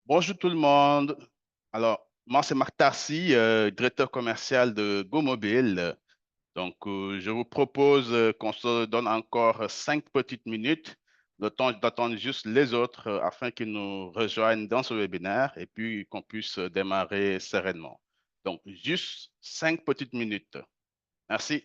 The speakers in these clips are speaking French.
Bonjour tout le monde. Alors, moi, c'est Marc Tarcy, directeur commercial de GoMobile. Donc, je vous propose qu'on se donne encore 5 petites minutes, le temps d'attendre juste les autres afin qu'ils nous rejoignent dans ce webinaire et puis qu'on puisse démarrer sereinement. Donc, juste 5 petites minutes. Merci.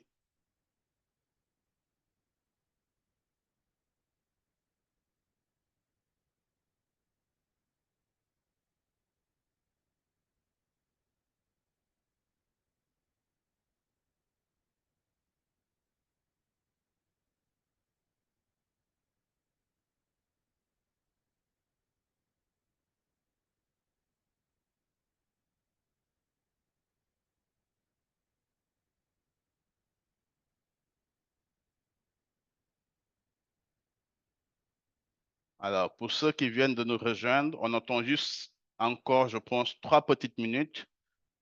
Alors, pour ceux qui viennent de nous rejoindre, on attend juste encore, je pense, 3 petites minutes,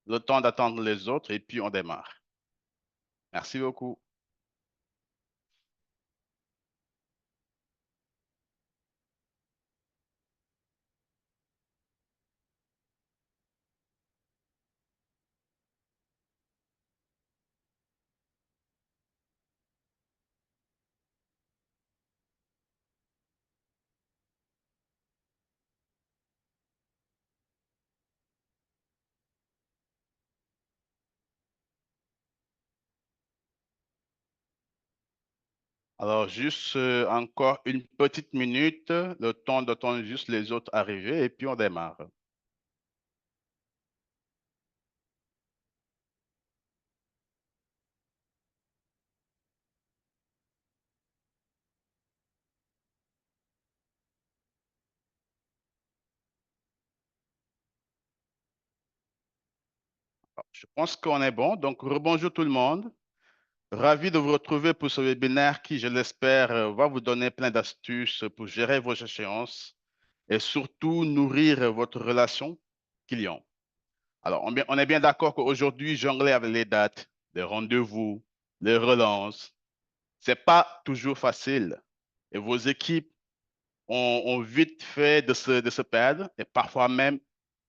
le temps d'attendre les autres et puis on démarre. Merci beaucoup. Alors, juste encore 1 petite minute, le temps d'attendre juste les autres arriver et puis on démarre. Je pense qu'on est bon. Donc, rebonjour tout le monde. Ravi de vous retrouver pour ce webinaire qui, je l'espère, va vous donner plein d'astuces pour gérer vos échéances et surtout nourrir votre relation client. Alors, on est bien d'accord qu'aujourd'hui, jongler avec les dates, les rendez-vous, les relances, c'est pas toujours facile. Et vos équipes ont vite fait de se perdre et parfois même,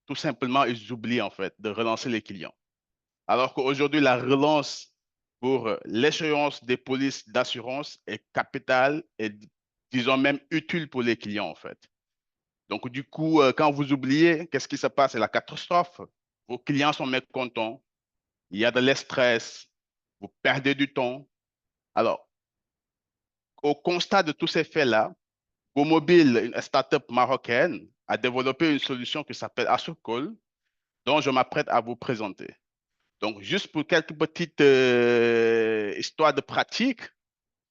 tout simplement, ils oublient en fait de relancer les clients. Alors qu'aujourd'hui, la relance pour l'échéance des polices d'assurance est capitale et, disons même, utile pour les clients en fait. Donc, du coup, quand vous oubliez, qu'est-ce qui se passe? C'est la catastrophe. Vos clients sont mécontents, il y a de l'estress, vous perdez du temps. Alors, au constat de tous ces faits-là, GoMobile, une start-up marocaine, a développé une solution qui s'appelle AssureCall, dont je m'apprête à vous présenter. Donc, juste pour quelques petites histoires de pratique,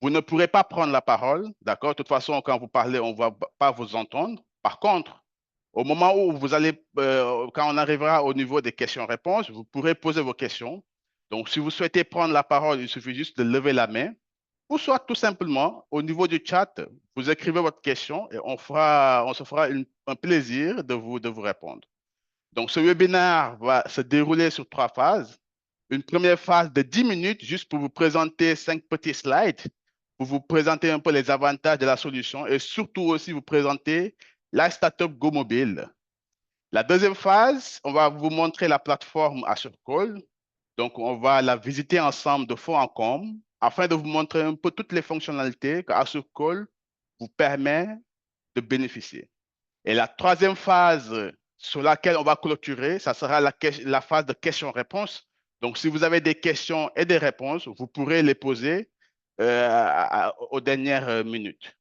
vous ne pourrez pas prendre la parole, d'accord? De toute façon, quand vous parlez, on ne va pas vous entendre. Par contre, au moment où vous allez, quand on arrivera au niveau des questions-réponses, vous pourrez poser vos questions. Donc, si vous souhaitez prendre la parole, il suffit juste de lever la main ou soit tout simplement, au niveau du chat, vous écrivez votre question et on se fera un plaisir de vous répondre. Donc, ce webinaire va se dérouler sur 3 phases. Une première phase de 10 minutes juste pour vous présenter 5 petits slides, pour vous présenter un peu les avantages de la solution et surtout aussi vous présenter la startup GoMobile. La deuxième phase, on va vous montrer la plateforme AssureCall. Donc, on va la visiter ensemble de fond en comble afin de vous montrer un peu toutes les fonctionnalités que AssureCall vous permet de bénéficier. Et la troisième phase sur laquelle on va clôturer, ça sera la phase de questions-réponses. Donc, si vous avez des questions et des réponses, vous pourrez les poser aux dernières minutes.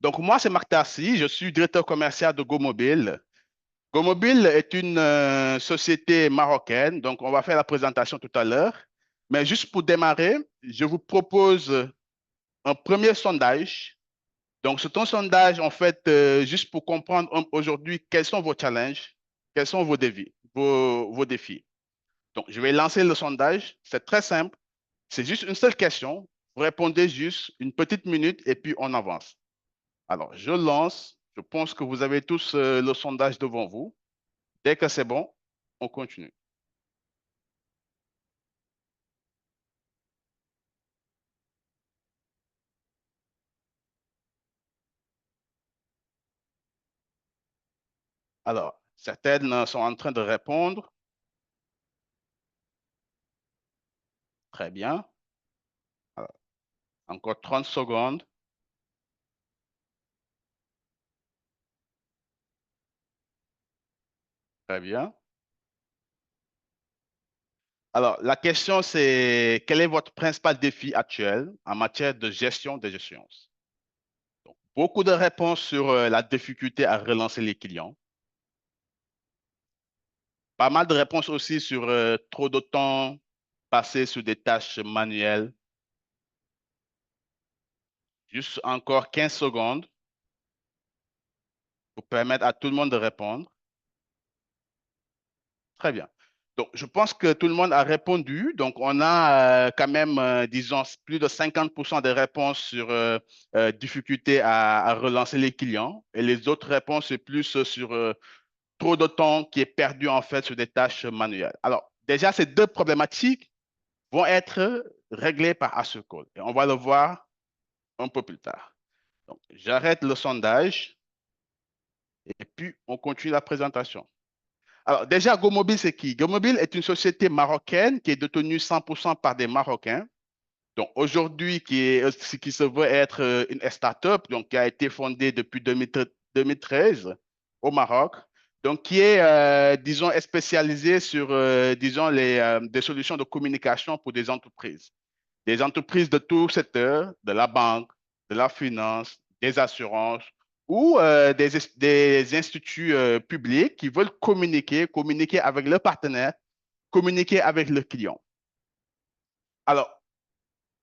Donc, moi, c'est Marc Tarcy, je suis directeur commercial de GoMobile. GoMobile est une société marocaine, donc on va faire la présentation tout à l'heure. Mais juste pour démarrer, je vous propose un premier sondage. Donc, c'est un sondage, en fait, juste pour comprendre aujourd'hui quels sont vos challenges, quels sont vos défis. Donc, je vais lancer le sondage. C'est très simple. C'est juste une seule question. Vous répondez juste 1 petite minute et puis on avance. Alors, je lance. Je pense que vous avez tous le sondage devant vous. Dès que c'est bon, on continue. Alors, certaines sont en train de répondre. Très bien. Alors, encore 30 secondes. Très bien. Alors, la question, c'est quel est votre principal défi actuel en matière de gestion des échéances? Beaucoup de réponses sur la difficulté à relancer les clients. Pas mal de réponses aussi sur trop de temps passé sur des tâches manuelles. Juste encore 15 secondes pour permettre à tout le monde de répondre. Très bien. Donc, je pense que tout le monde a répondu. Donc, on a quand même, disons, plus de 50% des réponses sur difficulté à relancer les clients. Et les autres réponses, c'est plus sur trop de temps qui est perdu en fait sur des tâches manuelles. Alors, déjà, ces deux problématiques vont être réglées par AssureCall. Et on va le voir un peu plus tard. Donc, j'arrête le sondage et puis on continue la présentation. Alors, déjà, GoMobile, c'est qui? GoMobile est une société marocaine qui est détenue 100% par des Marocains. Donc, aujourd'hui, qui se veut être une start-up, donc qui a été fondée depuis 2013 au Maroc, donc qui est, disons, spécialisée sur, disons, des solutions de communication pour des entreprises. Des entreprises de tout secteur, de la banque, de la finance, des assurances ou des instituts publics qui veulent communiquer avec leurs partenaires, communiquer avec leurs clients. Alors,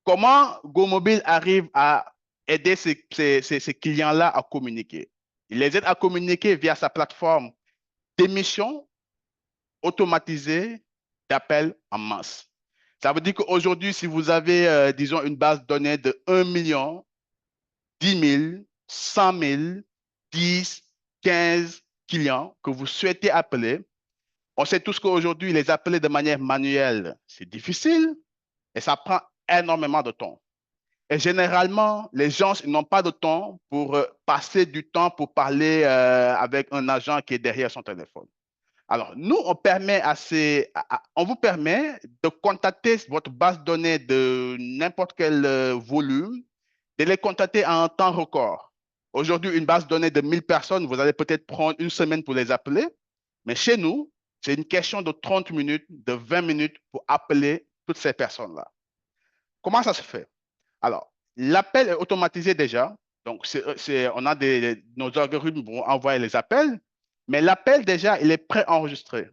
comment GoMobile arrive à aider ces clients-là à communiquer? Il les aide à communiquer via sa plateforme d'émission automatisée d'appels en masse. Ça veut dire qu'aujourd'hui, si vous avez, disons, une base de données de 1 million, 10 000, 100 000, 10, 15 clients que vous souhaitez appeler, on sait tous qu'aujourd'hui, les appeler de manière manuelle, c'est difficile et ça prend énormément de temps. Et généralement, les gens n'ont pas de temps pour passer du temps pour parler avec un agent qui est derrière son téléphone. Alors, nous, on vous permet de contacter votre base de données de n'importe quel volume, de les contacter en un temps record. Aujourd'hui, une base de données de 1000 personnes, vous allez peut-être prendre une semaine pour les appeler, mais chez nous, c'est une question de 30 minutes, de 20 minutes pour appeler toutes ces personnes-là. Comment ça se fait? Alors, l'appel est automatisé déjà. Donc, on a nos algorithmes vont envoyer les appels, mais l'appel déjà, il est pré-enregistré.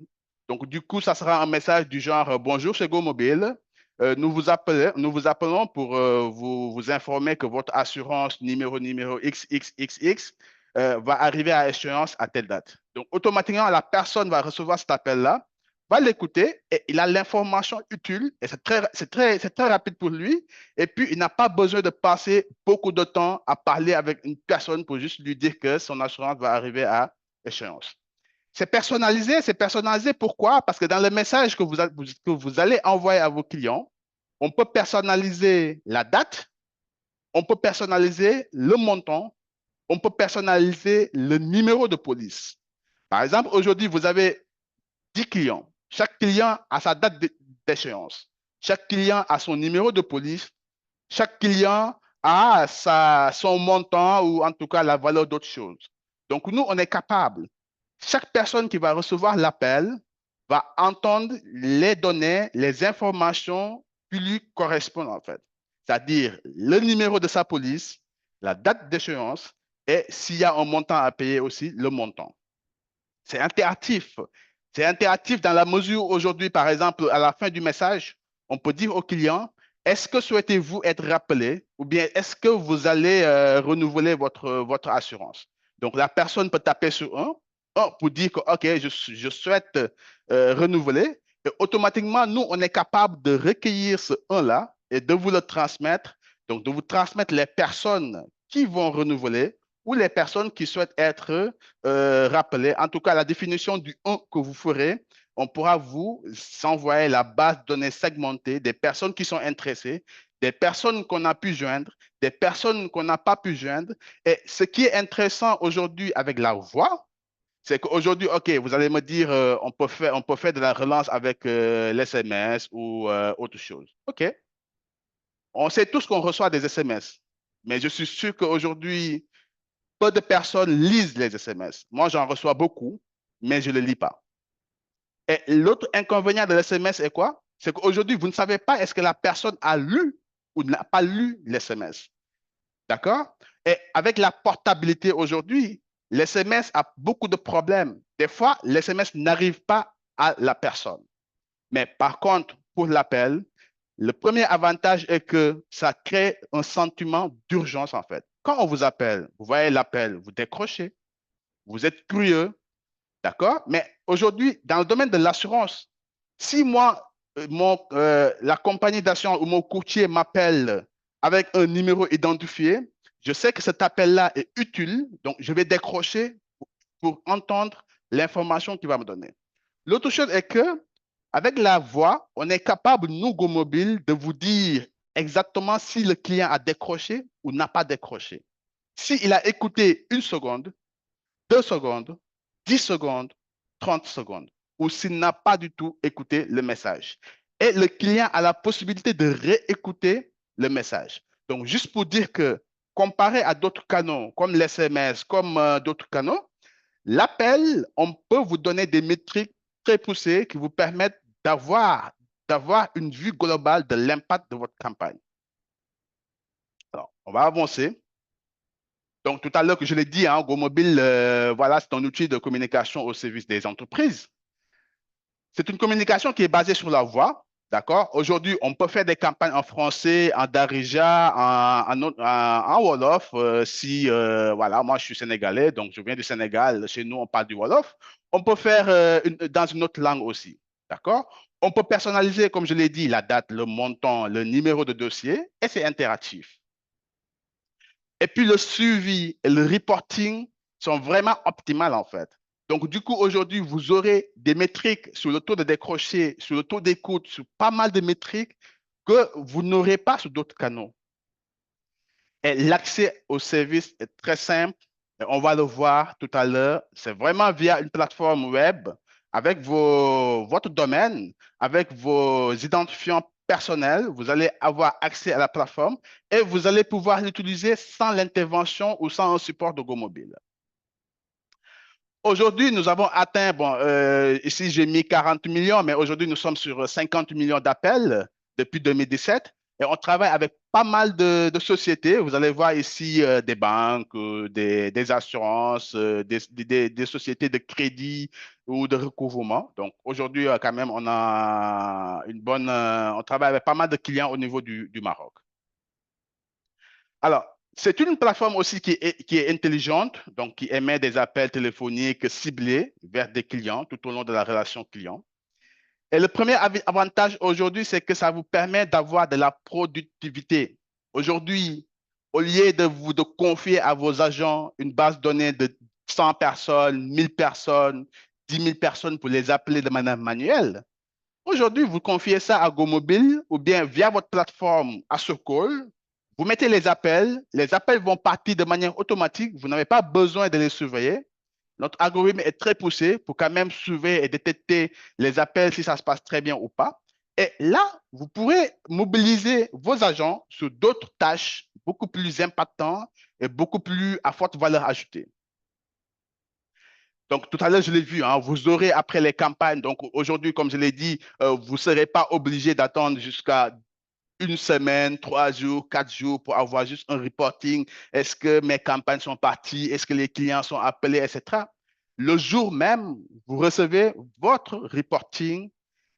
Donc, du coup, ça sera un message du genre Bonjour, c'est GoMobile. Nous vous appelons pour vous informer que votre assurance numéro XXXX va arriver à échéance à telle date. Donc, automatiquement, la personne va recevoir cet appel-là, va l'écouter et il a l'information utile et c'est très rapide pour lui. Et puis, il n'a pas besoin de passer beaucoup de temps à parler avec une personne pour juste lui dire que son assurance va arriver à échéance. C'est personnalisé. C'est personnalisé pourquoi? Parce que dans le message que vous allez envoyer à vos clients, on peut personnaliser la date, on peut personnaliser le montant, on peut personnaliser le numéro de police. Par exemple, aujourd'hui, vous avez 10 clients. Chaque client a sa date d'échéance. Chaque client a son numéro de police. Chaque client a son montant ou en tout cas la valeur d'autres choses. Donc, nous, on est capable. Chaque personne qui va recevoir l'appel va entendre les données, les informations qui lui correspondent en fait. C'est-à-dire le numéro de sa police, la date d'échéance et s'il y a un montant à payer aussi, le montant. C'est interactif. C'est interactif dans la mesure où aujourd'hui, par exemple, à la fin du message, on peut dire au client, est-ce que souhaitez-vous être rappelé ou bien est-ce que vous allez renouveler votre assurance? Donc, la personne peut taper sur un pour dire que, OK, je souhaite renouveler. Et automatiquement, nous, on est capable de recueillir ce 1-là et de vous le transmettre. Donc, de vous transmettre les personnes qui vont renouveler ou les personnes qui souhaitent être rappelées. En tout cas, la définition du 1 que vous ferez, on pourra vous envoyer la base de données segmentée des personnes qui sont intéressées, des personnes qu'on a pu joindre, des personnes qu'on n'a pas pu joindre. Et ce qui est intéressant aujourd'hui avec la voix, C'est qu'aujourd'hui, OK, vous allez me dire, on peut faire de la relance avec l'SMS ou autre chose. OK, on sait tous qu'on reçoit des SMS, mais je suis sûr qu'aujourd'hui, peu de personnes lisent les SMS. Moi, j'en reçois beaucoup, mais je ne les lis pas. Et l'autre inconvénient de l'SMS est quoi? C'est qu'aujourd'hui, vous ne savez pas est-ce que la personne a lu ou n'a pas lu l'SMS. D'accord? Et avec la portabilité aujourd'hui, l'SMS a beaucoup de problèmes. Des fois, l'SMS n'arrive pas à la personne. Mais par contre, pour l'appel, le premier avantage est que ça crée un sentiment d'urgence en fait. Quand on vous appelle, vous voyez l'appel, vous décrochez, vous êtes curieux, d'accord? Mais aujourd'hui, dans le domaine de l'assurance, si moi, la compagnie d'assurance ou mon courtier m'appelle avec un numéro identifié, je sais que cet appel-là est utile, donc je vais décrocher pour entendre l'information qu'il va me donner. L'autre chose est que, avec la voix, on est capable, nous, GoMobile, de vous dire exactement si le client a décroché ou n'a pas décroché. S'il a écouté une seconde, 2 secondes, 10 secondes, 30 secondes, ou s'il n'a pas du tout écouté le message. Et le client a la possibilité de réécouter le message. Donc, juste pour dire que, comparé à d'autres canaux, comme l'SMS, comme d'autres canaux, l'appel, on peut vous donner des métriques très poussées qui vous permettent d'avoir une vue globale de l'impact de votre campagne. Alors, on va avancer. Donc, tout à l'heure que je l'ai dit, hein, GoMobile, voilà, c'est un outil de communication au service des entreprises. C'est une communication qui est basée sur la voix, d'accord? Aujourd'hui, on peut faire des campagnes en français, en Darija, en Wolof. Si, voilà, moi, je suis sénégalais, donc je viens du Sénégal. Chez nous, on parle du Wolof. On peut faire dans une autre langue aussi, d'accord? On peut personnaliser, comme je l'ai dit, la date, le montant, le numéro de dossier, et c'est interactif. Et puis le suivi et le reporting sont vraiment optimales en fait. Donc du coup, aujourd'hui, vous aurez des métriques sur le taux de décroché, sur le taux d'écoute, sur pas mal de métriques que vous n'aurez pas sur d'autres canaux. Et l'accès au service est très simple. Et on va le voir tout à l'heure. C'est vraiment via une plateforme web avec votre domaine, avec vos identifiants personnels. Vous allez avoir accès à la plateforme et vous allez pouvoir l'utiliser sans l'intervention ou sans un support de GoMobile. Aujourd'hui, nous avons atteint, bon, ici j'ai mis 40 millions, mais aujourd'hui nous sommes sur 50 millions d'appels depuis 2017 et on travaille avec pas mal de sociétés. Vous allez voir ici des banques, des assurances, des sociétés de crédit ou de recouvrement. Donc aujourd'hui, quand même, on a on travaille avec pas mal de clients au niveau du Maroc. Alors, c'est une plateforme aussi qui est intelligente, donc qui émet des appels téléphoniques ciblés vers des clients tout au long de la relation client. Et le premier avantage aujourd'hui, c'est que ça vous permet d'avoir de la productivité. Aujourd'hui, au lieu de confier à vos agents une base de données de 100 personnes, 1000 personnes, 10 000 personnes pour les appeler de manière manuelle, aujourd'hui, vous confiez ça à GoMobile ou bien via votre plateforme AssureCall. Vous mettez les appels vont partir de manière automatique. Vous n'avez pas besoin de les surveiller. Notre algorithme est très poussé pour quand même surveiller et détecter les appels si ça se passe très bien ou pas. Et là, vous pourrez mobiliser vos agents sur d'autres tâches beaucoup plus impactantes et beaucoup plus à forte valeur ajoutée. Donc, tout à l'heure, je l'ai vu, hein, vous aurez après les campagnes. Donc, aujourd'hui, comme je l'ai dit, vous ne serez pas obligé d'attendre jusqu'à une semaine, 3 jours, 4 jours pour avoir juste un reporting. Est-ce que mes campagnes sont parties? Est-ce que les clients sont appelés, etc. Le jour même, vous recevez votre reporting.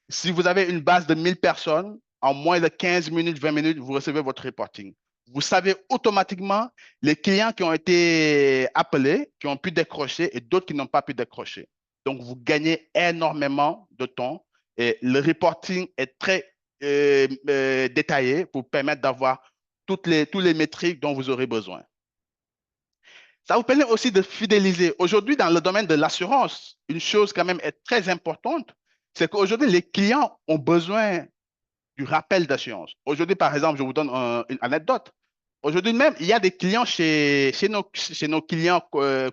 Si vous avez une base de 1000 personnes, en moins de 15 minutes, 20 minutes, vous recevez votre reporting. Vous savez automatiquement les clients qui ont été appelés, qui ont pu décrocher et d'autres qui n'ont pas pu décrocher. Donc, vous gagnez énormément de temps et le reporting est très détaillé pour permettre d'avoir tous les métriques dont vous aurez besoin. Ça vous permet aussi de fidéliser. Aujourd'hui, dans le domaine de l'assurance, une chose quand même est très importante, c'est qu'aujourd'hui, les clients ont besoin du rappel d'assurance. Aujourd'hui, par exemple, je vous donne une anecdote. Aujourd'hui même, il y a des clients chez nos clients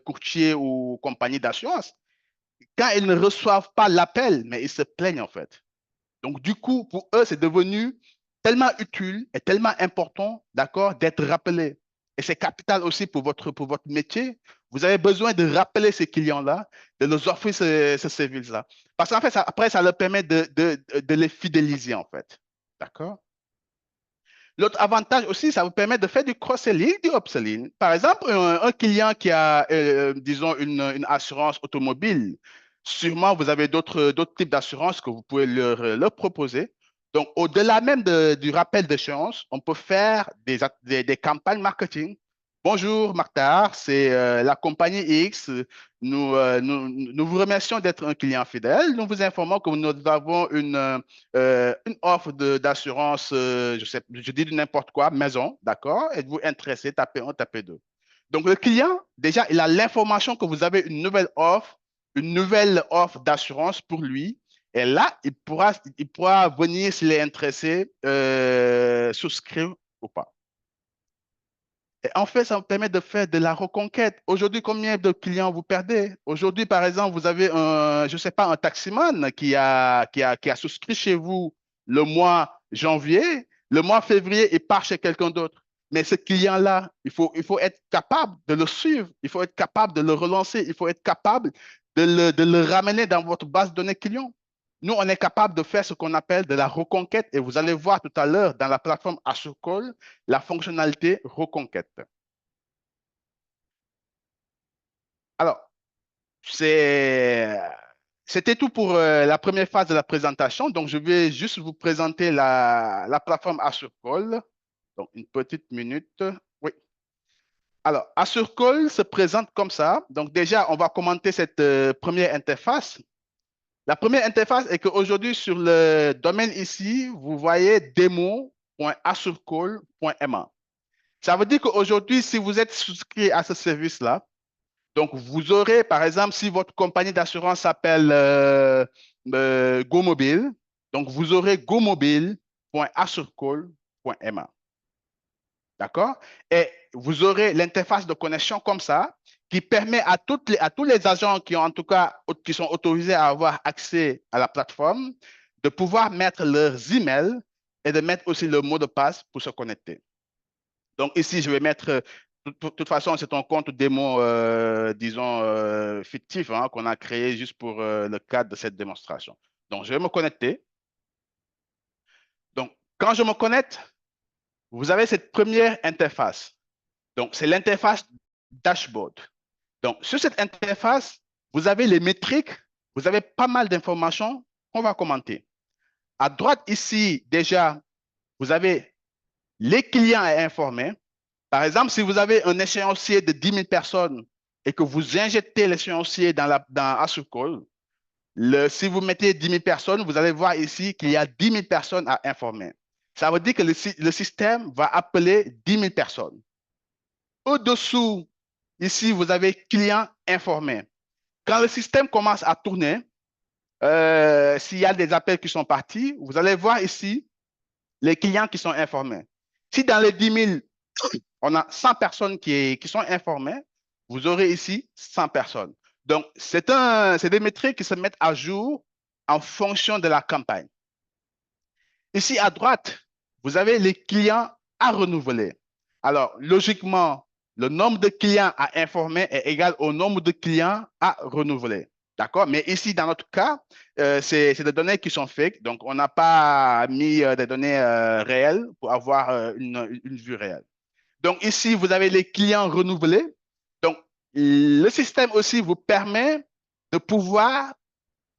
courtiers ou compagnies d'assurance. quand ils ne reçoivent pas l'appel, mais ils se plaignent en fait. Donc, du coup, pour eux, c'est devenu tellement utile et tellement important, d'accord, d'être rappelé. Et c'est capital aussi pour votre métier. Vous avez besoin de rappeler ces clients-là, de leur offrir ce service-là. Parce qu'en fait, après, ça leur permet de les fidéliser, en fait. D'accord? L'autre avantage aussi, ça vous permet de faire du cross-selling, du upselling. Par exemple, un client qui a, disons, une assurance automobile, sûrement vous avez d'autres types d'assurances que vous pouvez leur proposer. Donc, au-delà même du rappel d'échéance, on peut faire des campagnes marketing. Bonjour, Martha, c'est la compagnie X. Nous vous remercions d'être un client fidèle. Nous vous informons que nous avons une offre d'assurance, je dis de n'importe quoi, maison, d'accord? Êtes-vous intéressé? Tapez un, tapez deux. Donc, le client, déjà, il a l'information que vous avez une nouvelle offre d'assurance pour lui. Et là, il pourra venir, s'il est intéressé, souscrire ou pas. Et en fait, ça vous permet de faire de la reconquête. Aujourd'hui, combien de clients vous perdez? Aujourd'hui, par exemple, vous avez je ne sais pas, un taximan qui a souscrit chez vous le mois janvier, le mois février, il part chez quelqu'un d'autre. Mais ce client-là, il faut être capable de le suivre, il faut être capable de le relancer, il faut être capable de le ramener dans votre base de données client. Nous, on est capable de faire ce qu'on appelle de la reconquête et vous allez voir tout à l'heure dans la plateforme AssureCall la fonctionnalité reconquête. Alors, c'est, c'était tout pour la première phase de la présentation. Donc, je vais juste vous présenter la plateforme AssureCall. Donc, une petite minute. Oui. Alors, AssureCall se présente comme ça. Donc, déjà, on va commenter cette première interface. La première interface est qu'aujourd'hui, sur le domaine ici, vous voyez demo.assurecall.ma. Ça veut dire qu'aujourd'hui, si vous êtes souscrit à ce service-là, donc vous aurez, par exemple, si votre compagnie d'assurance s'appelle GoMobile, donc vous aurez gomobile.assurecall.ma. D'accord? Et vous aurez l'interface de connexion comme ça, qui permet à tous les agents qui ont en tout cas, qui sont autorisés à avoir accès à la plateforme, de pouvoir mettre leurs emails et de mettre aussi le mot de passe pour se connecter. Donc ici, je vais mettre, de toute façon, c'est un compte démo, disons, fictif, hein, qu'on a créé juste pour le cadre de cette démonstration. Donc, je vais me connecter. Donc, quand je me connecte, vous avez cette première interface. Donc, c'est l'interface dashboard. Donc, sur cette interface, vous avez les métriques, vous avez pas mal d'informations qu'on va commenter. À droite, ici, déjà, vous avez les clients à informer. Par exemple, si vous avez un échéancier de 10 000 personnes et que vous injectez l'échéancier dans AssureCall, si vous mettez 10 000 personnes, vous allez voir ici qu'il y a 10 000 personnes à informer. Ça veut dire que le système va appeler 10 000 personnes. Au-dessous, ici, vous avez client informé. Quand le système commence à tourner, s'il y a des appels qui sont partis, vous allez voir ici les clients qui sont informés. Si dans les 10 000, on a 100 personnes qui sont informées, vous aurez ici 100 personnes. Donc, c'est des métriques qui se mettent à jour en fonction de la campagne. Ici, à droite, vous avez les clients à renouveler. Alors, logiquement, le nombre de clients à informer est égal au nombre de clients à renouveler. D'accord? Mais ici, dans notre cas, c'est des données qui sont fake. Donc, on n'a pas mis des données réelles pour avoir une vue réelle. Donc, ici, vous avez les clients renouvelés. Donc, le système aussi vous permet de pouvoir,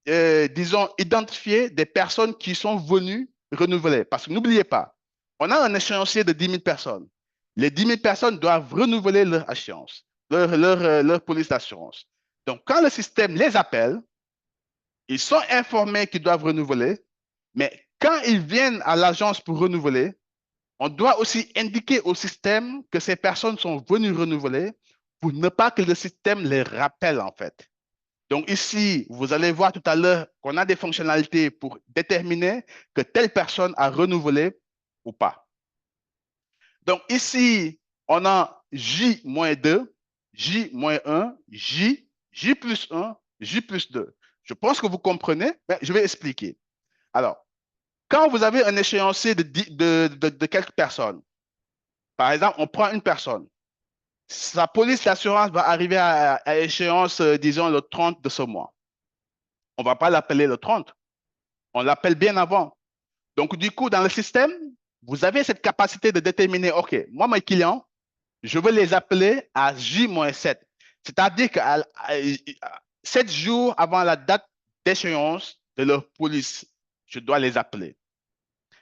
disons, identifier des personnes qui sont venues renouveler. Parce que n'oubliez pas, on a un échéancier de 10 000 personnes. Les 10 000 personnes doivent renouveler leur assurance, leur police d'assurance. Donc, quand le système les appelle, ils sont informés qu'ils doivent renouveler, mais quand ils viennent à l'agence pour renouveler, on doit aussi indiquer au système que ces personnes sont venues renouveler pour ne pas que le système les rappelle en fait. Donc ici, vous allez voir tout à l'heure qu'on a des fonctionnalités pour déterminer que telle personne a renouvelé ou pas. Donc ici, on a J-2, J-1, J, J plus 1, J plus 2. Je pense que vous comprenez, mais je vais expliquer. Alors, quand vous avez un échéancier de quelques personnes, par exemple, on prend une personne, sa police d'assurance va arriver à échéance, disons, le 30 de ce mois. On ne va pas l'appeler le 30, on l'appelle bien avant. Donc, du coup, dans le système, vous avez cette capacité de déterminer, OK, moi, mes clients, je veux les appeler à J-7. C'est-à-dire qu'à 7 jours avant la date d'échéance de leur police, je dois les appeler.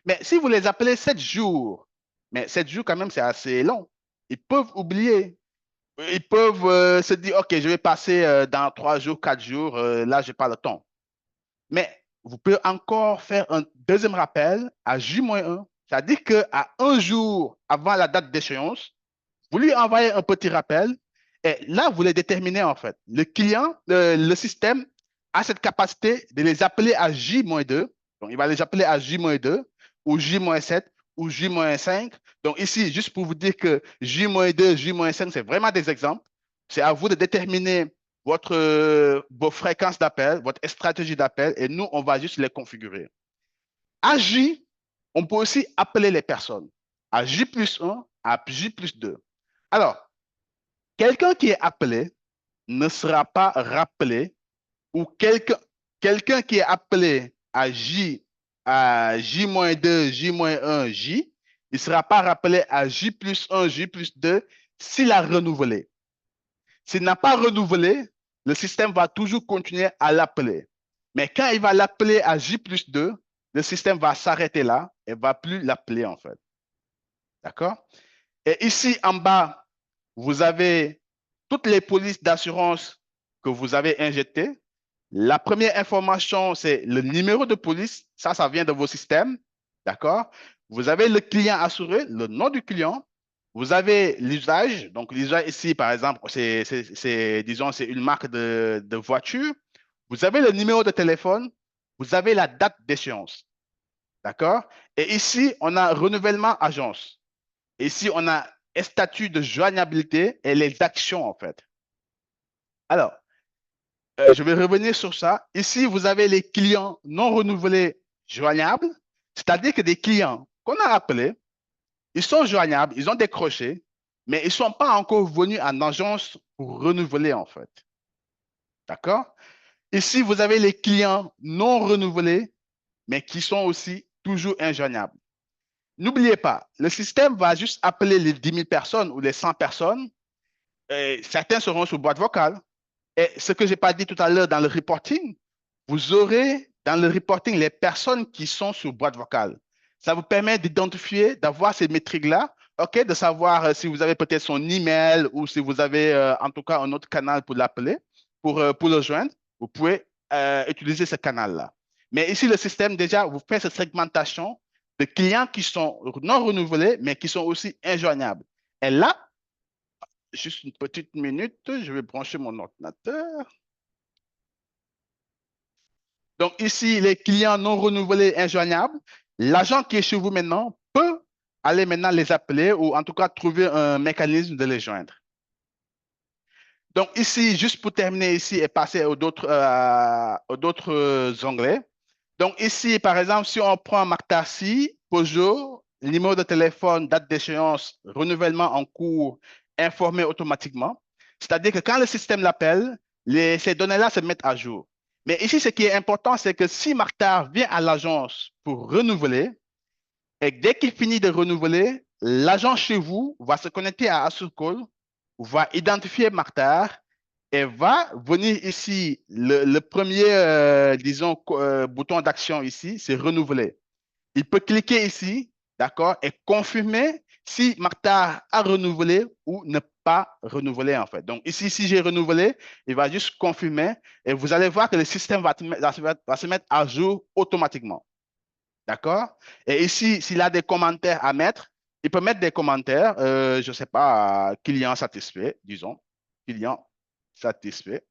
Mais si vous les appelez 7 jours, mais 7 jours quand même, c'est assez long. Ils peuvent oublier. Ils peuvent se dire, OK, je vais passer dans 3 jours, 4 jours, là, je n'ai pas le temps. Mais vous pouvez encore faire un deuxième rappel à J-1. C'est-à-dire qu'à un jour avant la date d'échéance, vous lui envoyez un petit rappel et là, vous les déterminez en fait. Le client, le système a cette capacité de les appeler à J-2. Donc, il va les appeler à J-2 ou J-7 ou J-5. Donc, ici, juste pour vous dire que J-2, J-5, c'est vraiment des exemples. C'est à vous de déterminer vos fréquences d'appel, votre stratégie d'appel et nous, on va juste les configurer. À J, on peut aussi appeler les personnes. À J+1, à J+2. Alors, quelqu'un qui est appelé ne sera pas rappelé ou quelqu'un qui est appelé à J-2, J-1, J, il ne sera pas rappelé à J+1, J+2 s'il a renouvelé. S'il n'a pas renouvelé, le système va toujours continuer à l'appeler. Mais quand il va l'appeler à J+2, le système va s'arrêter là et ne va plus l'appeler en fait. D'accord? Et ici en bas, vous avez toutes les polices d'assurance que vous avez injectées. La première information, c'est le numéro de police. Ça vient de vos systèmes. D'accord? Vous avez le client assuré, le nom du client. Vous avez l'usage. Donc, l'usage ici, par exemple, disons, c'est une marque de voiture. Vous avez le numéro de téléphone. Vous avez la date d'échéance. D'accord? Et ici, on a renouvellement agence. Ici, on a statut de joignabilité et les actions, en fait. Alors, je vais revenir sur ça. Ici, vous avez les clients non renouvelés joignables, c'est-à-dire que des clients qu'on a appelés, ils sont joignables, ils ont décroché, mais ils ne sont pas encore venus en agence pour renouveler, en fait. D'accord? Ici, vous avez les clients non renouvelés, mais qui sont aussi toujours injoignables. N'oubliez pas, le système va juste appeler les 10 000 personnes ou les 100 personnes. Et certains seront sur boîte vocale. Et ce que je n'ai pas dit tout à l'heure dans le reporting, vous aurez dans le reporting les personnes qui sont sur boîte vocale. Ça vous permet d'identifier, d'avoir ces métriques-là, OK, de savoir si vous avez peut-être son email ou si vous avez en tout cas un autre canal pour l'appeler, pour le joindre. Vous pouvez utiliser ce canal-là. Mais ici, le système déjà vous fait cette segmentation de clients qui sont non renouvelés, mais qui sont aussi injoignables. Et là, juste une petite minute, je vais brancher mon ordinateur. Donc ici, les clients non renouvelés injoignables, l'agent qui est chez vous maintenant peut aller maintenant les appeler ou en tout cas trouver un mécanisme de les joindre. Donc ici, juste pour terminer ici et passer aux d'autres onglets. Donc ici, par exemple, si on prend Martassi, Peugeot, numéro de téléphone, date d'échéance, renouvellement en cours, informé automatiquement. C'est-à-dire que quand le système l'appelle, ces données-là se mettent à jour. Mais ici, ce qui est important, c'est que si Martha vient à l'agence pour renouveler, et dès qu'il finit de renouveler, l'agent chez vous va se connecter à AssureCall, va identifier Martha et va venir ici, le premier, disons, bouton d'action ici, c'est renouveler. Il peut cliquer ici, d'accord, et confirmer si Martha a renouvelé ou ne pas renouvelé en fait. Donc ici, si j'ai renouvelé, il va juste confirmer et vous allez voir que le système va se mettre à jour automatiquement. D'accord? Et ici, s'il a des commentaires à mettre, il peut mettre des commentaires, je ne sais pas, client satisfait, disons, client satisfait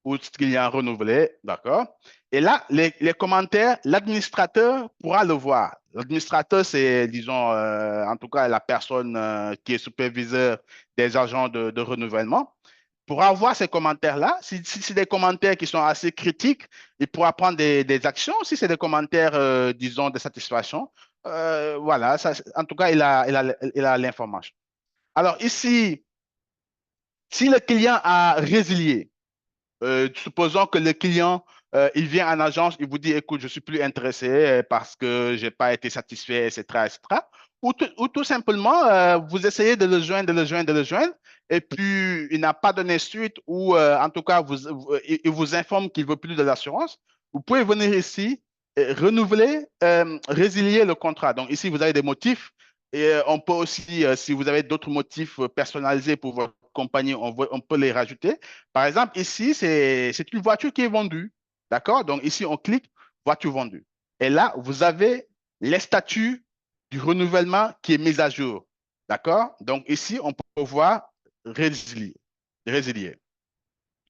ou client renouvelé, d'accord? Et là, les commentaires, l'administrateur pourra le voir. L'administrateur, c'est, disons, en tout cas, la personne qui est superviseur des agents de renouvellement pourra avoir ces commentaires-là. Si c'est des commentaires qui sont assez critiques, il pourra prendre des actions. Si c'est des commentaires, disons, de satisfaction, voilà, ça, en tout cas, il a l'information. Alors ici, si le client a résilié, supposons que le client, il vient en agence, il vous dit, écoute, je suis plus intéressé parce que j'ai pas été satisfait, etc., etc. Ou tout simplement, vous essayez de le joindre, de le joindre, de le joindre, et puis il n'a pas donné suite, ou en tout cas, il vous informe qu'il veut plus de l'assurance. Vous pouvez venir ici, renouveler, résilier le contrat. Donc ici, vous avez des motifs. Et on peut aussi, si vous avez d'autres motifs personnalisés pour votre compagnie, on peut les rajouter. Par exemple, ici, c'est une voiture qui est vendue. D'accord? Donc ici, on clique voiture vendue. Et là, vous avez les statuts du renouvellement qui est mis à jour. D'accord? Donc ici, on peut voir résilier. Résilier.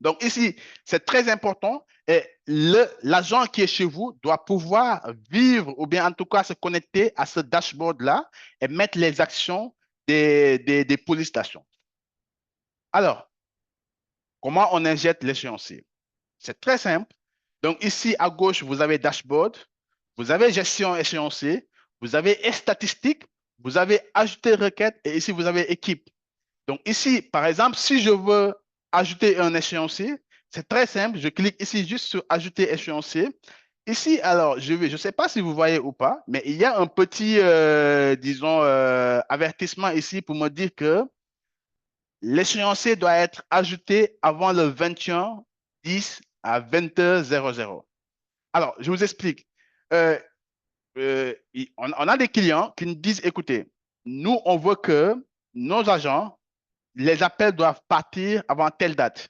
Donc ici, c'est très important. Et l'agent qui est chez vous doit pouvoir vivre ou bien en tout cas se connecter à ce dashboard-là et mettre les actions des police stations. Alors, comment on injecte l'échéancier? C'est très simple. Donc ici à gauche, vous avez dashboard, vous avez gestion échéancier, vous avez statistique, vous avez ajouter requête et ici vous avez équipe. Donc ici, par exemple, si je veux ajouter un échéancier, c'est très simple. Je clique ici juste sur ajouter échéancier. Ici, alors, je ne sais pas si vous voyez ou pas, mais il y a un petit, disons, avertissement ici pour me dire que l'échéancier doit être ajouté avant le 21-10 à 22h00. Alors, je vous explique. Euh, on a des clients qui nous disent, écoutez, nous, on veut que nos agents, les appels doivent partir avant telle date.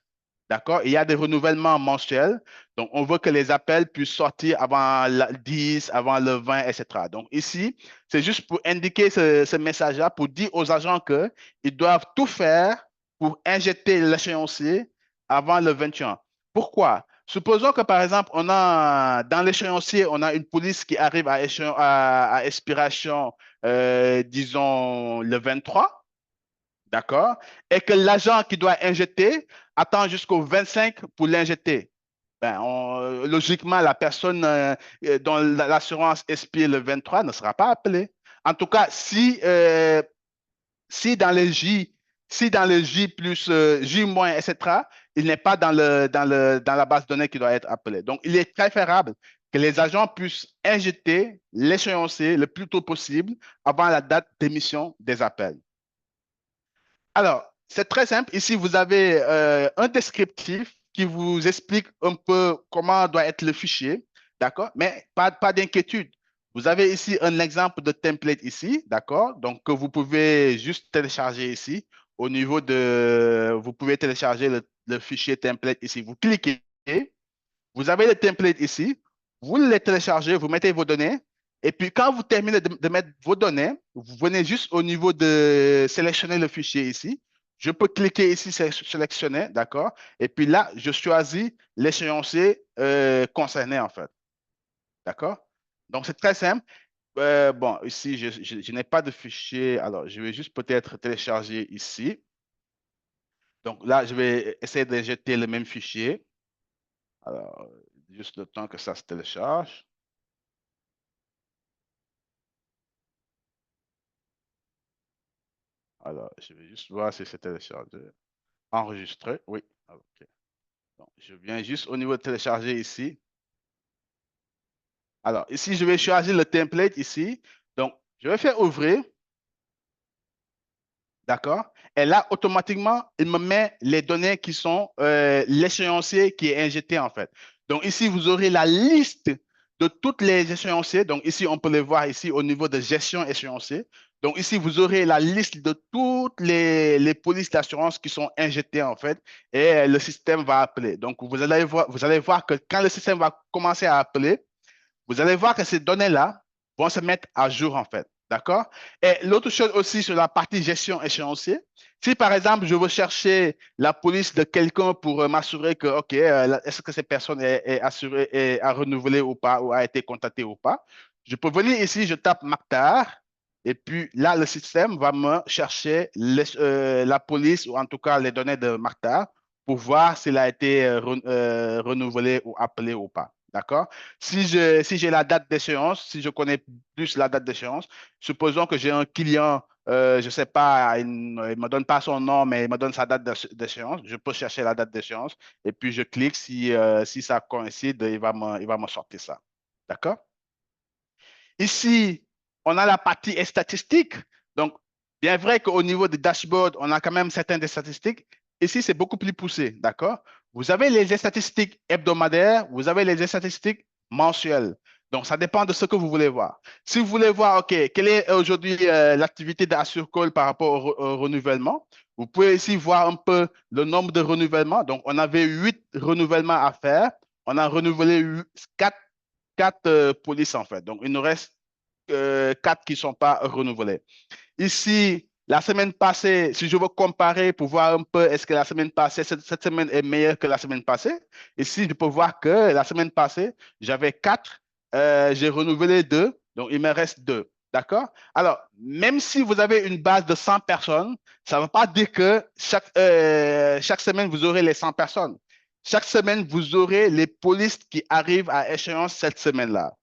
D'accord? Il y a des renouvellements mensuels. Donc, on veut que les appels puissent sortir avant le 10, avant le 20, etc. Donc, ici, c'est juste pour indiquer ce message-là, pour dire aux agents qu'ils doivent tout faire pour injecter l'échéancier avant le 21. Pourquoi? Supposons que, par exemple, dans l'échéancier, on a une police qui arrive à expiration, disons, le 23. D'accord? Et que l'agent qui doit injecter attend jusqu'au 25 pour l'injecter. Ben, logiquement, la personne dont l'assurance expire le 23 ne sera pas appelée. En tout cas, si dans les J, si dans le J plus J moins, etc., il n'est pas dans la base de données qui doit être appelé. Donc, il est préférable que les agents puissent injecter l'échéancier le plus tôt possible avant la date d'émission des appels. Alors, c'est très simple. Ici, vous avez un descriptif qui vous explique un peu comment doit être le fichier, d'accord? Mais pas d'inquiétude. Vous avez ici un exemple de template ici, d'accord? Donc, que vous pouvez juste télécharger ici. Vous pouvez télécharger le fichier template ici. Vous cliquez, vous avez le template ici. Vous le téléchargez, vous mettez vos données. Et puis, quand vous terminez de mettre vos données, vous venez juste au niveau de sélectionner le fichier ici. Je peux cliquer ici, sélectionner, d'accord? Et puis là, je choisis l'échéancier concerné, en fait. D'accord? Donc, c'est très simple. Bon, ici, je n'ai pas de fichier. Alors, je vais juste peut-être télécharger ici. Donc là, je vais essayer d'injecter le même fichier. Alors, juste le temps que ça se télécharge. Alors, je vais juste voir si c'est téléchargé. Enregistré, oui. OK. Donc, je viens juste au niveau de télécharger ici. Alors, ici, je vais choisir le template ici. Donc, je vais faire ouvrir. D'accord? Et là, automatiquement, il me met les données qui sont l'échéancier qui est injecté en fait. Donc ici, vous aurez la liste de toutes les échéanciers. Donc ici, on peut les voir ici au niveau de gestion échéancier. Donc ici, vous aurez la liste de toutes les polices d'assurance qui sont injectées en fait et le système va appeler. Donc vous allez voir que quand le système va commencer à appeler, vous allez voir que ces données-là vont se mettre à jour en fait. D'accord? Et l'autre chose aussi sur la partie gestion échéancier, si par exemple je veux chercher la police de quelqu'un pour m'assurer que, OK, est-ce que cette personne est assurée, est à renouveler ou pas, ou a été contactée ou pas, je peux venir ici, je tape Mactar, et puis là, le système va me chercher la police ou en tout cas les données de Mactar pour voir s'il a été renouvelé ou appelé ou pas. D'accord? Si j'ai la date d'échéance, si je connais plus la date d'échéance, supposons que j'ai un client, je ne sais pas, il ne me donne pas son nom, mais il me donne sa date d'échéance. Je peux chercher la date d'échéance et puis je clique si ça coïncide, il va me sortir ça. D'accord? Ici, on a la partie statistique. Donc, bien vrai qu'au niveau des dashboards, on a quand même certaines des statistiques. Ici, c'est beaucoup plus poussé, d'accord? Vous avez les statistiques hebdomadaires, vous avez les statistiques mensuelles. Donc, ça dépend de ce que vous voulez voir. Si vous voulez voir, OK, quelle est aujourd'hui l'activité d'AssureCall par rapport au renouvellement, vous pouvez ici voir un peu le nombre de renouvellements. Donc, on avait 8 renouvellements à faire. On a renouvelé 4 polices, en fait. Donc, il nous reste 4 qui ne sont pas renouvelés. Ici, la semaine passée, si je veux comparer pour voir un peu est-ce que la semaine passée, cette semaine est meilleure que la semaine passée, ici, je peux voir que la semaine passée, j'avais 4, j'ai renouvelé 2, donc il me reste 2. D'accord? Alors, même si vous avez une base de 100 personnes, ça ne veut pas dire que chaque semaine, vous aurez les 100 personnes. Chaque semaine, vous aurez les polices qui arrivent à échéance cette semaine-là.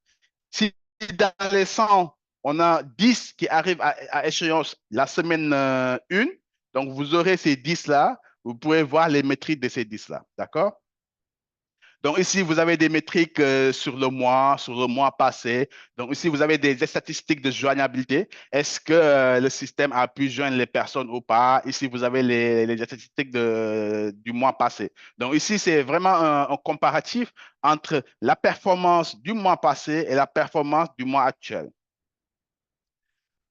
Si dans les 100, on a 10 qui arrivent à échéance la semaine 1, donc vous aurez ces 10-là, vous pouvez voir les métriques de ces 10-là, d'accord? Donc ici, vous avez des métriques sur le mois passé. Donc ici, vous avez des statistiques de joignabilité. Est-ce que le système a pu joindre les personnes ou pas? Ici, vous avez les statistiques du mois passé. Donc ici, c'est vraiment un comparatif entre la performance du mois passé et la performance du mois actuel.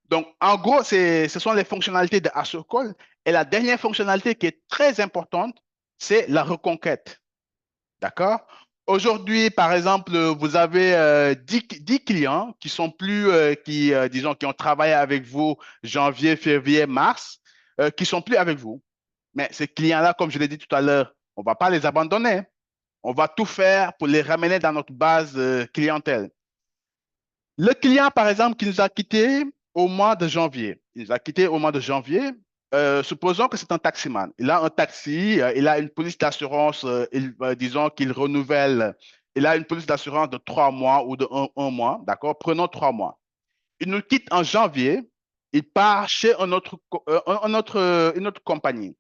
Donc, en gros, ce sont les fonctionnalités de AssureCall. Et la dernière fonctionnalité qui est très importante, c'est la reconquête. D'accord? Aujourd'hui, par exemple, vous avez 10 clients qui sont plus, disons, qui ont travaillé avec vous janvier, février, mars, qui sont plus avec vous. Mais ces clients-là, comme je l'ai dit tout à l'heure, on ne va pas les abandonner. On va tout faire pour les ramener dans notre base clientèle. Le client, par exemple, qui nous a quittés au mois de janvier, il nous a quittés au mois de janvier, supposons que c'est un taximan. Il a un taxi, il a une police d'assurance, disons qu'il renouvelle, il a une police d'assurance de 3 mois ou de un mois, d'accord? Prenons 3 mois. Il nous quitte en janvier, il part chez une autre compagnie.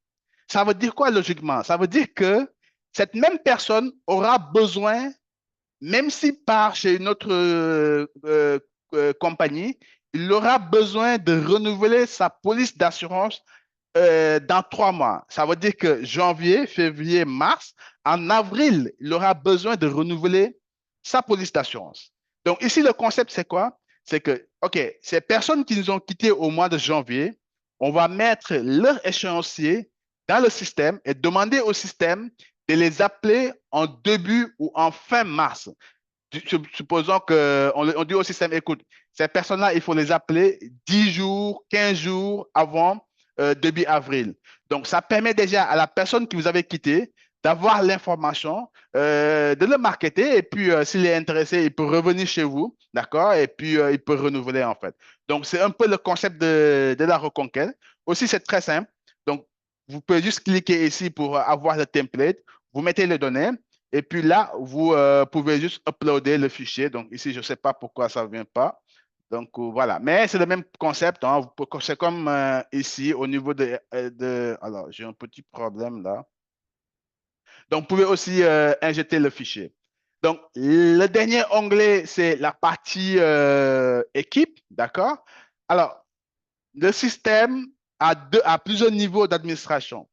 Ça veut dire quoi logiquement? Ça veut dire que cette même personne aura besoin même s'il part chez une autre compagnie, il aura besoin de renouveler sa police d'assurance dans 3 mois. Ça veut dire que janvier, février, mars, en avril, il aura besoin de renouveler sa police d'assurance. Donc ici, le concept, c'est quoi? C'est que, OK, ces personnes qui nous ont quittés au mois de janvier, on va mettre leur échéancier dans le système et demander au système de les appeler en début ou en fin mars. Supposons qu'on dit au système, écoute, ces personnes-là, il faut les appeler 10 jours, 15 jours avant début avril. Donc, ça permet déjà à la personne qui vous avait quitté d'avoir l'information, de le marketer, et puis s'il est intéressé, il peut revenir chez vous, d'accord? Et puis, il peut renouveler, en fait. Donc, c'est un peu le concept de la reconquête. Aussi, c'est très simple. Donc, vous pouvez juste cliquer ici pour avoir le template. Vous mettez les données. Et puis là, vous pouvez juste uploader le fichier. Donc ici, je ne sais pas pourquoi ça ne vient pas. Donc voilà. Mais c'est le même concept, hein. C'est comme ici au niveau Alors, j'ai un petit problème là. Donc, vous pouvez aussi injecter le fichier. Donc, le dernier onglet, c'est la partie équipe. D'accord? Alors, le système a plusieurs niveaux d'administration.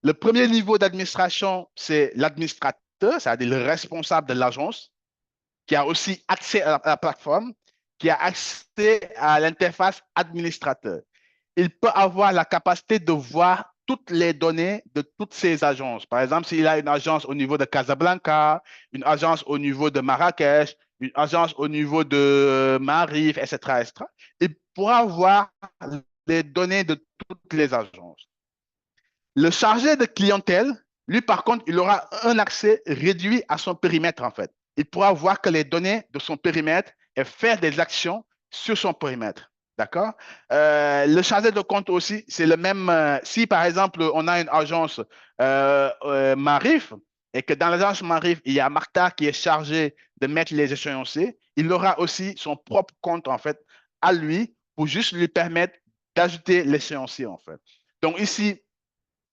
Le premier niveau d'administration, c'est l'administrateur, c'est-à-dire le responsable de l'agence, qui a aussi accès à la plateforme, qui a accès à l'interface administrateur. Il peut avoir la capacité de voir toutes les données de toutes ces agences. Par exemple, s'il a une agence au niveau de Casablanca, une agence au niveau de Marrakech, une agence au niveau de Marif, etc., etc., il pourra voir les données de toutes les agences. Le chargé de clientèle, lui, par contre, il aura un accès réduit à son périmètre, en fait. Il pourra voir que les données de son périmètre et faire des actions sur son périmètre. D'accord? Le chargé de compte aussi, c'est le même. Si par exemple, on a une agence Marif et que dans l'agence Marif, il y a Martha qui est chargée de mettre les échéanciers, il aura aussi son propre compte en fait à lui pour juste lui permettre d'ajouter l'échéancier en fait. Donc ici,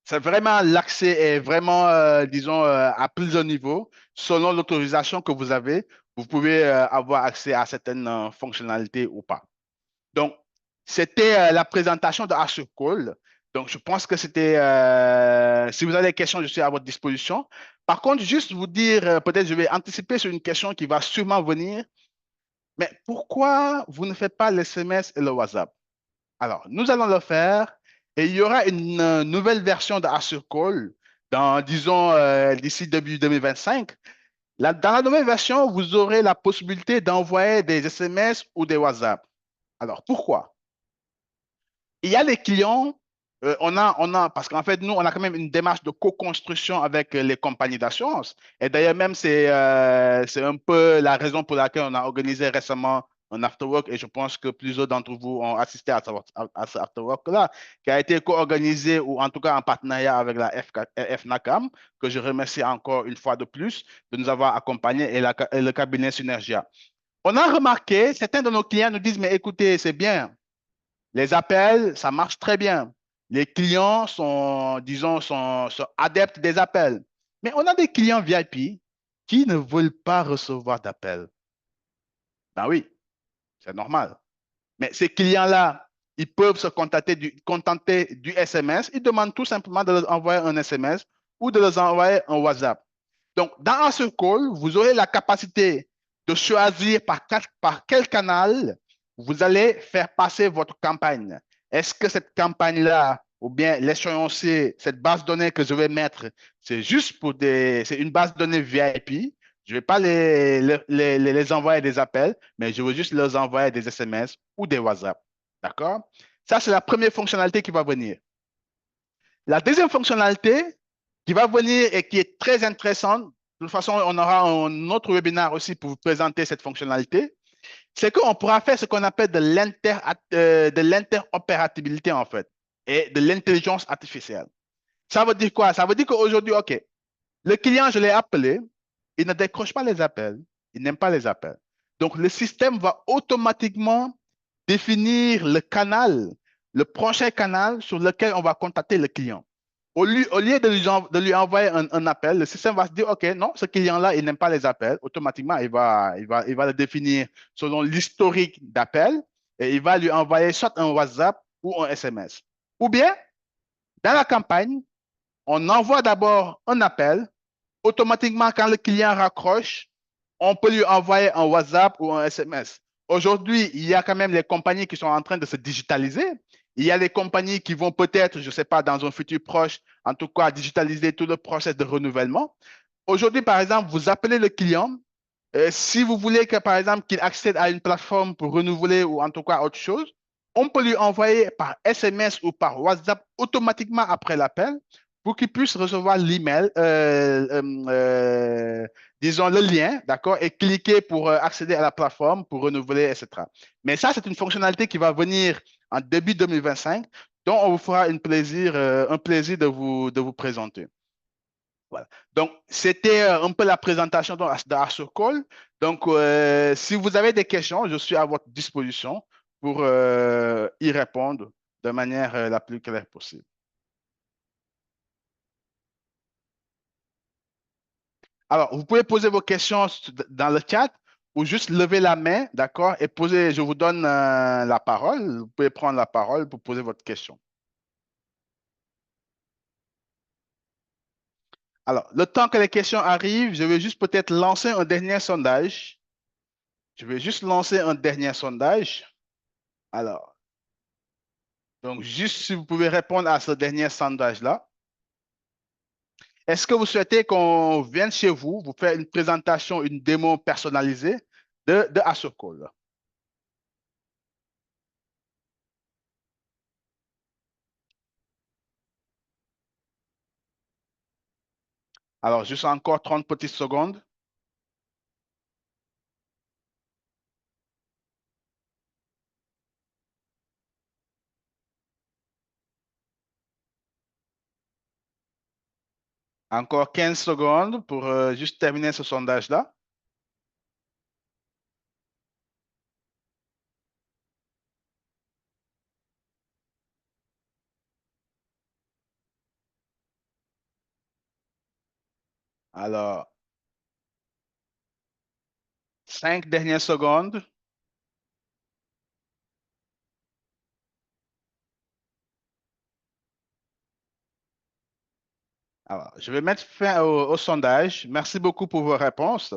c'est vraiment l'accès est vraiment, disons, à plusieurs niveaux. Selon l'autorisation que vous avez, vous pouvez avoir accès à certaines fonctionnalités ou pas. Donc, c'était la présentation de Asher Call. Donc, je pense que c'était, si vous avez des questions, je suis à votre disposition. Par contre, juste vous dire, peut-être je vais anticiper sur une question qui va sûrement venir, mais pourquoi vous ne faites pas les SMS et le WhatsApp? Alors, nous allons le faire et il y aura une nouvelle version de Asher Call dans, disons, d'ici début 2025. Dans la nouvelle version, vous aurez la possibilité d'envoyer des SMS ou des WhatsApp. Alors, pourquoi? Il y a les clients, parce qu'en fait, nous, on a quand même une démarche de co-construction avec les compagnies d'assurance. Et d'ailleurs, même, c'est un peu la raison pour laquelle on a organisé récemment un afterwork et je pense que plusieurs d'entre vous ont assisté à ce afterwork-là, qui a été co-organisé ou en tout cas en partenariat avec la FNACAM, que je remercie encore une fois de plus de nous avoir accompagnés et le cabinet Synergia. On a remarqué, certains de nos clients nous disent, mais écoutez, c'est bien, les appels, ça marche très bien. Les clients sont, disons, sont adeptes des appels. Mais on a des clients VIP qui ne veulent pas recevoir d'appels. Ben oui, c'est normal. Mais ces clients-là, ils peuvent se contenter du SMS. Ils demandent tout simplement de leur envoyer un SMS ou de leur envoyer un WhatsApp. Donc, dans ce call, vous aurez la capacité de choisir par quel canal vous allez faire passer votre campagne. Est-ce que cette campagne-là, ou bien l'échéancier, cette base de données que je vais mettre, c'est juste c'est une base de données VIP. Je ne vais pas les envoyer des appels, mais je veux juste leur envoyer des SMS ou des WhatsApp. D'accord? Ça, c'est la première fonctionnalité qui va venir. La deuxième fonctionnalité qui va venir et qui est très intéressante, de toute façon, on aura un autre webinaire aussi pour vous présenter cette fonctionnalité, c'est qu'on pourra faire ce qu'on appelle de l'interopérabilité en fait et de l'intelligence artificielle. Ça veut dire quoi? Ça veut dire qu'aujourd'hui, OK, le client, je l'ai appelé, il ne décroche pas les appels, il n'aime pas les appels. Donc, le système va automatiquement définir le canal, le prochain canal sur lequel on va contacter le client. Au lieu de lui envoyer un appel, le système va se dire, OK, non, ce client-là, il n'aime pas les appels. Automatiquement, il va le définir selon l'historique d'appels et il va lui envoyer soit un WhatsApp ou un SMS. Ou bien, dans la campagne, on envoie d'abord un appel. Automatiquement, quand le client raccroche, on peut lui envoyer un WhatsApp ou un SMS. Aujourd'hui, il y a quand même les compagnies qui sont en train de se digitaliser. Il y a les compagnies qui vont peut-être, je ne sais pas, dans un futur proche, en tout cas, digitaliser tout le process de renouvellement. Aujourd'hui, par exemple, vous appelez le client. Si vous voulez que, par exemple, qu'il accède à une plateforme pour renouveler ou en tout cas autre chose, on peut lui envoyer par SMS ou par WhatsApp automatiquement après l'appel pour qu'il puisse recevoir l'email, disons le lien, d'accord, et cliquer pour accéder à la plateforme pour renouveler, etc. Mais ça, c'est une fonctionnalité qui va venir en début 2025, dont on vous fera un plaisir de vous présenter. Voilà. Donc, c'était un peu la présentation d'Archecall. Donc, si vous avez des questions, je suis à votre disposition pour y répondre de manière la plus claire possible. Alors, vous pouvez poser vos questions dans le chat ou juste lever la main, d'accord, et poser, je vous donne la parole. Vous pouvez prendre la parole pour poser votre question. Alors, le temps que les questions arrivent, je vais juste peut-être lancer un dernier sondage. Je vais juste lancer un dernier sondage. Alors, donc, juste si vous pouvez répondre à ce dernier sondage-là. Est-ce que vous souhaitez qu'on vienne chez vous, vous faire une présentation, une démo personnalisée de Asocol? Alors, juste encore 30 petites secondes. Encore 15 secondes pour juste terminer ce sondage-là. Alors, 5 dernières secondes. Alors, je vais mettre fin au sondage. Merci beaucoup pour vos réponses.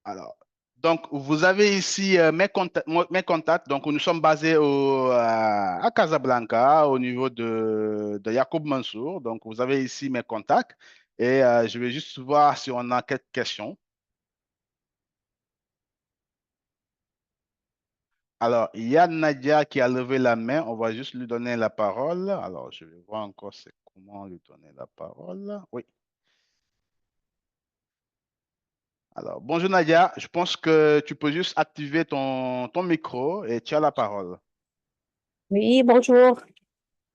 Alors, donc, vous avez ici mes contacts. Donc, nous sommes basés à Casablanca, au niveau de Yacoub Mansour. Donc, vous avez ici mes contacts. Et je vais juste voir si on a quelques questions. Alors, il y a Nadia qui a levé la main. On va juste lui donner la parole. Alors, je vais voir encore c'est comment lui donner la parole. Oui. Alors, bonjour Nadia. Je pense que tu peux juste activer ton micro et tu as la parole. Oui, bonjour.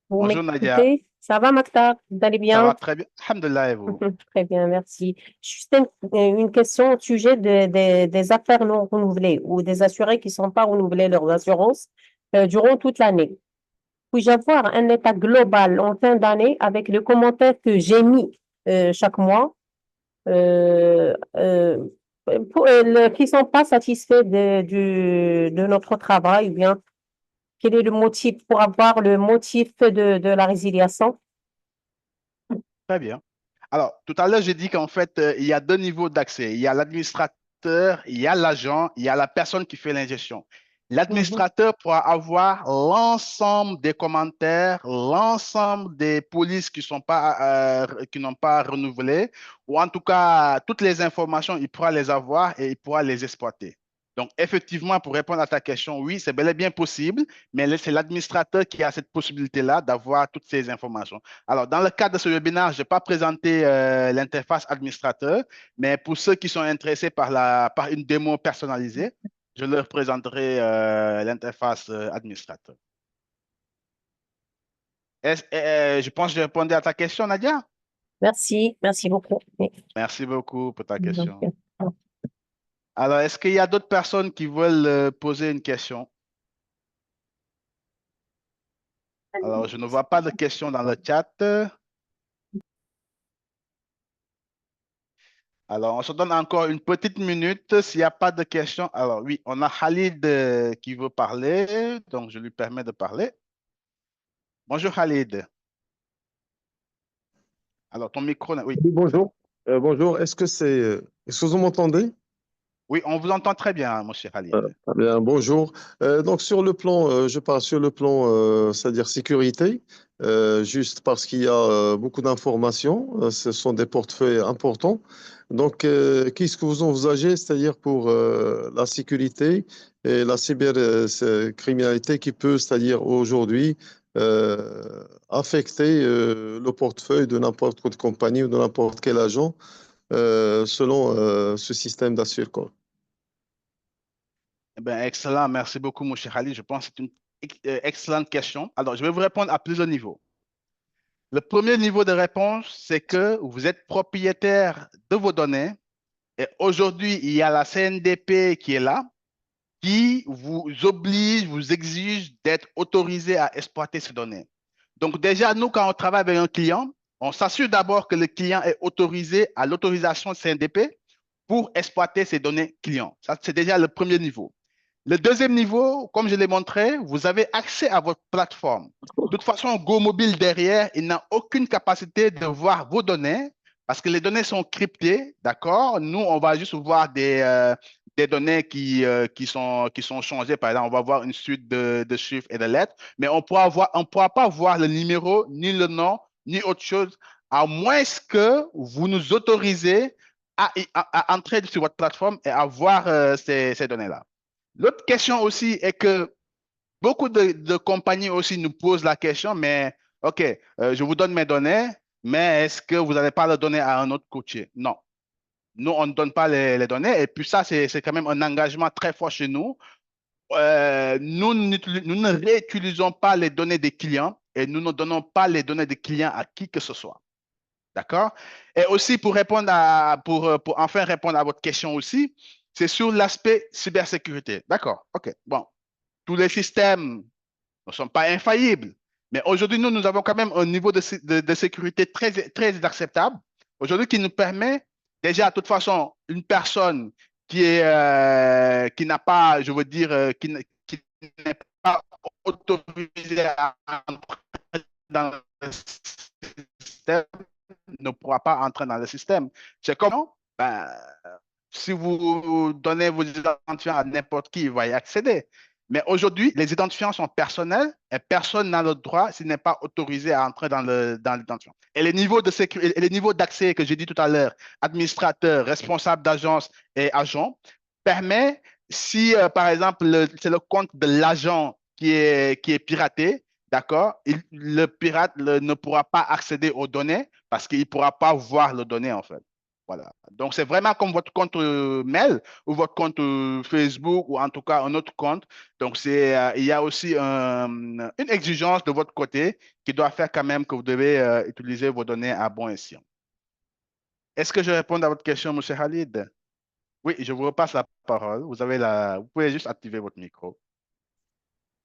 Vous Bonjour Nadia. m'écoutez? Ça va, Maktar? Vous allez Ça va bien? très bien. Alhamdulillah et vous? Très bien, merci. Juste une question au sujet des affaires non renouvelées ou des assurés qui ne sont pas renouvelés leurs assurances durant toute l'année. Puis-je avoir un état global en fin d'année avec le commentaire que j'ai mis chaque mois euh, euh, qui ne sont pas satisfaits de notre travail ou bien quel est le motif pour avoir le motif de la résiliation? Très bien. Alors, tout à l'heure, j'ai dit qu'en fait, il y a deux niveaux d'accès. Il y a l'administrateur, il y a l'agent, il y a la personne qui fait l'ingestion. Mhm. L'administrateur pourra avoir l'ensemble des commentaires, l'ensemble des polices qui n'ont pas renouvelé, ou en tout cas, toutes les informations, il pourra les avoir et il pourra les exploiter. Donc, effectivement, pour répondre à ta question, oui, c'est bel et bien possible, mais c'est l'administrateur qui a cette possibilité-là d'avoir toutes ces informations. Alors, dans le cadre de ce webinaire, je n'ai pas présenté l'interface administrateur, mais pour ceux qui sont intéressés par une démo personnalisée, je leur présenterai l'interface administrateur. Je pense que j'ai répondu à ta question, Nadia. Merci, merci beaucoup. Oui. Merci beaucoup pour ta Donc, question. Alors, est-ce qu'il y a d'autres personnes qui veulent poser une question? Alors, je ne vois pas de questions dans le chat. Alors, on se donne encore une petite minute s'il n'y a pas de questions. Alors, oui, on a Khalid qui veut parler, donc je lui permets de parler. Bonjour Khalid. Alors, ton micro, oui, Oui, c'est bon. bonjour. Bonjour. Est-ce que vous m'entendez? Oui, on vous entend très bien, monsieur Khalid. Très bien, bonjour. Donc sur le plan, je parle sur le plan, c'est-à-dire sécurité, juste parce qu'il y a beaucoup d'informations, ce sont des portefeuilles importants. Donc, qu'est-ce que vous envisagez, c'est-à-dire pour la sécurité et la cybercriminalité qui peut, c'est-à-dire aujourd'hui, affecter le portefeuille de n'importe quelle compagnie ou de n'importe quel agent selon ce système d'assurance. Eh bien, excellent, merci beaucoup, monsieur Khalid. Je pense que c'est une excellente question. Alors, je vais vous répondre à plusieurs niveaux. Le premier niveau de réponse, c'est que vous êtes propriétaire de vos données et aujourd'hui, il y a la CNDP qui est là, qui vous oblige, vous exige d'être autorisé à exploiter ces données. Donc déjà, nous, quand on travaille avec un client, on s'assure d'abord que le client est autorisé à l'autorisation CNDP pour exploiter ses données clients. Ça, c'est déjà le premier niveau. Le deuxième niveau, comme je l'ai montré, vous avez accès à votre plateforme. De toute façon, GoMobile derrière, il n'a aucune capacité de voir vos données parce que les données sont cryptées, d'accord? Nous, on va juste voir des données qui sont changées. Par exemple, on va voir une suite de chiffres et de lettres, mais on pourra pas voir le numéro, ni le nom, ni autre chose, à moins que vous nous autorisez à entrer sur votre plateforme et à voir ces données-là. L'autre question aussi est que beaucoup de compagnies aussi nous posent la question, mais OK, je vous donne mes données, mais est-ce que vous n'allez pas les donner à un autre courtier? Non. Nous, on ne donne pas les données. Et puis ça, c'est quand même un engagement très fort chez nous. Nous ne réutilisons pas les données des clients et nous ne donnons pas les données des clients à qui que ce soit. D'accord? Et aussi pour répondre pour enfin répondre à votre question aussi, c'est sur l'aspect cybersécurité. D'accord? OK. Bon, tous les systèmes ne sont pas infaillibles, mais aujourd'hui, nous avons quand même un niveau de sécurité très acceptable. Aujourd'hui, qui nous permet déjà, de toute façon, une personne qui n'a pas, je veux dire, qui n'est pas autorisée à entrer dans le système ne pourra pas entrer dans le système. C'est comme, ben, si vous donnez vos identifiants à n'importe qui, il va y accéder. Mais aujourd'hui, les identifiants sont personnels et personne n'a le droit, s'il n'est pas autorisé à entrer dans l'identifiant. Et les niveaux de sécurité, et les niveaux d'accès que j'ai dit tout à l'heure, administrateur, responsable d'agence et agent, permet, si par exemple, c'est le compte de l'agent qui est piraté, d'accord, le pirate ne pourra pas accéder aux données parce qu'il ne pourra pas voir les données en fait. Voilà. Donc, c'est vraiment comme votre compte mail ou votre compte Facebook ou en tout cas un autre compte. Donc, il y a aussi une exigence de votre côté qui doit faire quand même que vous devez utiliser vos données à bon escient. Est-ce que je réponds à votre question, M. Khalid? Oui, je vous repasse la parole. Vous pouvez juste activer votre micro.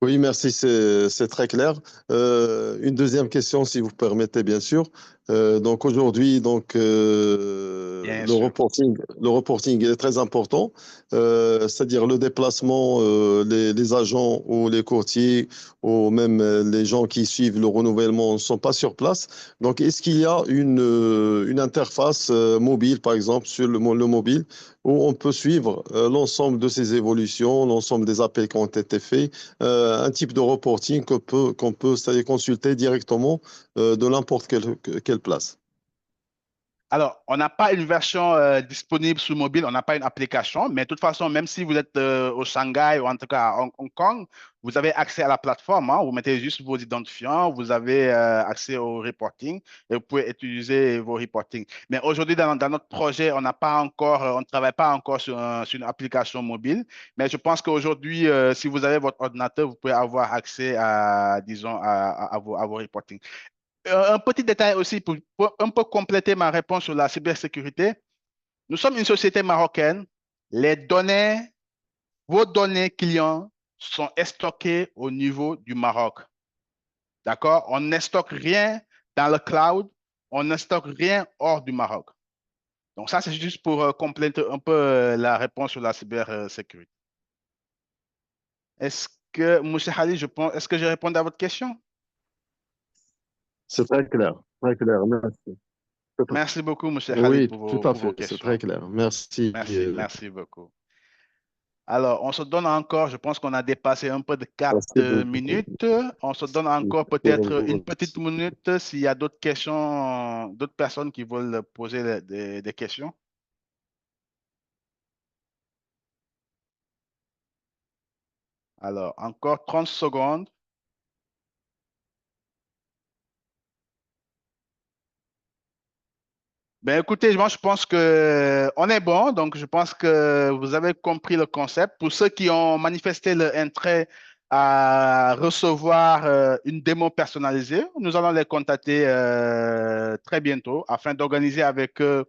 Oui, merci, c'est très clair. Une deuxième question, si vous permettez, bien sûr. Donc aujourd'hui, Bien sûr. le reporting est très important, c'est-à-dire le déplacement, les agents ou les courtiers ou même les gens qui suivent le renouvellement ne sont pas sur place. Donc, est-ce qu'il y a une interface mobile, par exemple, sur le mobile, où on peut suivre l'ensemble de ces évolutions, l'ensemble des appels qui ont été faits? Un type de reporting qu'on peut c'est-à-dire consulter directement de n'importe quelle place. Alors, on n'a pas une version disponible sur mobile, on n'a pas une application, mais de toute façon, même si vous êtes au Shanghai ou en tout cas à Hong Kong, vous avez accès à la plateforme, hein. Vous mettez juste vos identifiants, vous avez accès au reporting et vous pouvez utiliser vos reporting. Mais aujourd'hui, dans notre projet, on n'a pas encore, on ne travaille pas encore sur une application mobile, mais je pense qu'aujourd'hui, si vous avez votre ordinateur, vous pouvez avoir accès à, disons, à vos reporting. Un petit détail aussi pour un peu compléter ma réponse sur la cybersécurité. Nous sommes une société marocaine. Les données, vos données clients sont stockées au niveau du Maroc. D'accord? On ne stocke rien dans le cloud. On ne stocke rien hors du Maroc. Donc ça, c'est juste pour compléter un peu la réponse sur la cybersécurité. Est-ce que, M. Khalid, est-ce que j'ai répondu à votre question? C'est très clair, merci. Merci beaucoup, M. Khalid, Oui, tout à pour vos fait, c'est très questions. clair. Merci. Merci beaucoup. Alors, on se donne encore, je pense qu'on a dépassé un peu de 4 Merci beaucoup. minutes. On se donne encore peut-être une petite minute s'il y a d'autres questions, d'autres personnes qui veulent poser des questions. Alors, encore 30 secondes. Ben, écoutez, moi, je pense que on est bon. Donc, je pense que vous avez compris le concept. Pour ceux qui ont manifesté leur intérêt à recevoir une démo personnalisée, nous allons les contacter très bientôt afin d'organiser avec eux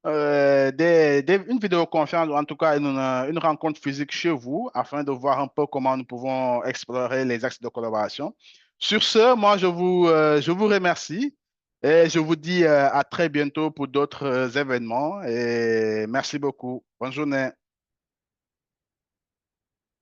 une vidéoconférence ou en tout cas une rencontre physique chez vous afin de voir un peu comment nous pouvons explorer les axes de collaboration. Sur ce, moi, je vous remercie et je vous dis à très bientôt pour d'autres événements et merci beaucoup. Bonne journée.